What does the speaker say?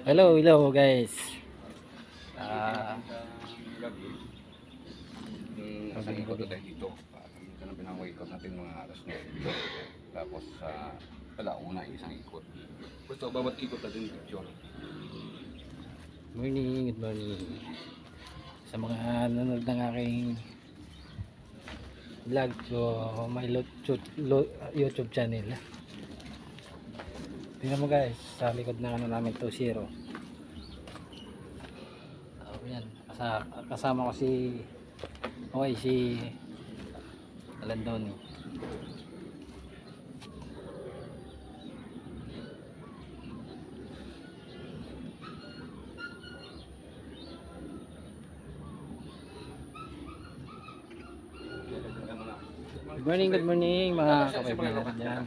Hello, hello guys. Ah, Gabi, isang ikot na tayo dito. Ito na pinangikot natin mga alas 9. Tapos sa alauna isang ikot. Basta bawat ikot natin picture. morning, good morning. Sa mga nanonood ng aking vlog so may YouTube channel. Tingnan mo guys, sa likod na ano namin 2-0. Yan, kasama ko si Alandoni. Good morning mga kapatid natin dyan.